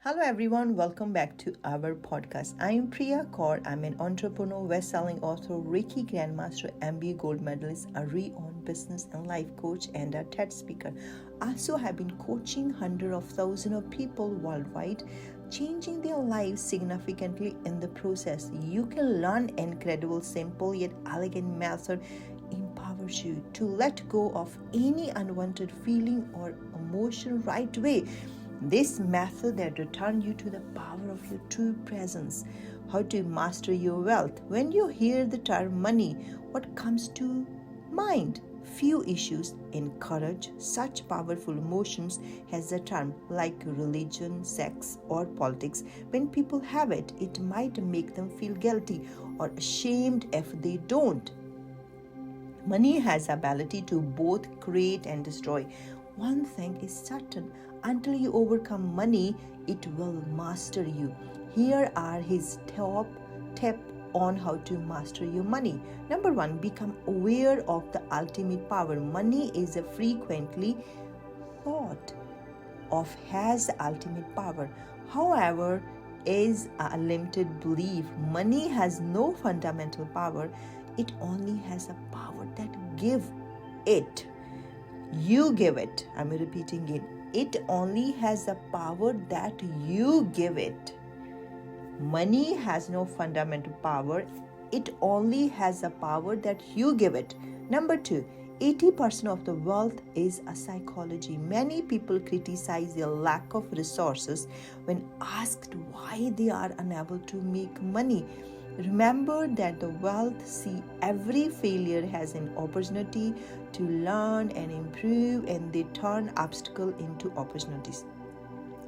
Hello everyone, welcome back to our podcast. I am Prriya Kaur. I'm an entrepreneur, best-selling author, Reiki Grandmaster, MBA Gold Medalist, a re-owned business and life coach, and a TED speaker. Also, have been coaching hundreds of thousands of people worldwide, changing their lives significantly in the process. You can learn incredible, simple yet elegant method empowers you to let go of any unwanted feeling or emotion right away. This method that returns you to the power of your true presence. How to master your wealth. When you hear the term money, what comes to mind? Few issues encourage such powerful emotions as the term, like religion, sex, or politics. When people have it, it might make them feel guilty or ashamed if they don't. Money has the ability to both create and destroy. One thing is certain, until you overcome money, it will master you. Here are his top tips on how to master your money. Number 1, become aware of the ultimate power. Money is a frequently thought of has the ultimate power. However, is a limited belief. Money has no fundamental power. It only has a power that give it. You give it. I'm repeating it. It only has the power that you give it. Money has no fundamental power. It only has the power that you give it. Number 2, 80% of the wealth is a psychology. Many people criticize their lack of resources when asked why they are unable to make money. Remember that the wealth see every failure as an opportunity to learn and improve, and they turn obstacles into opportunities.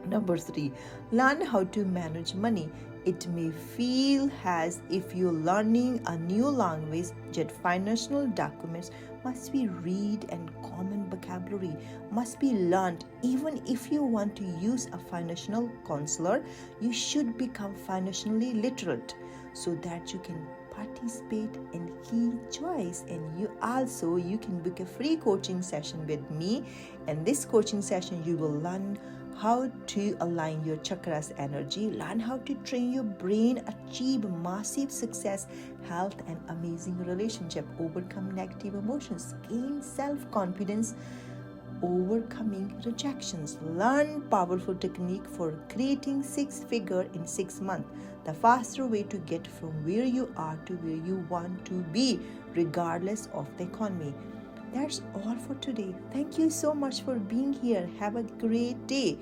Number 3, learn how to manage money. It may feel as if you're learning a new language, yet financial documents must be read and common vocabulary must be learned. Even if you want to use a financial counselor, you should become financially literate so that you can participate in key choice. And you can book a free coaching session with me. In this coaching session, you will learn how to align your chakras energy, learn how to train your brain, achieve massive success, health, and amazing relationship, overcome negative emotions, gain self-confidence, overcoming rejections, learn powerful technique for creating 6-figure in 6 months, the faster way to get from where you are to where you want to be, regardless of the economy. That's all for today. Thank you so much for being here. Have a great day.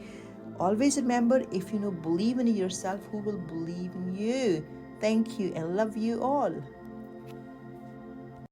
Always remember, if you believe in yourself, who will believe in you? Thank you and love you all.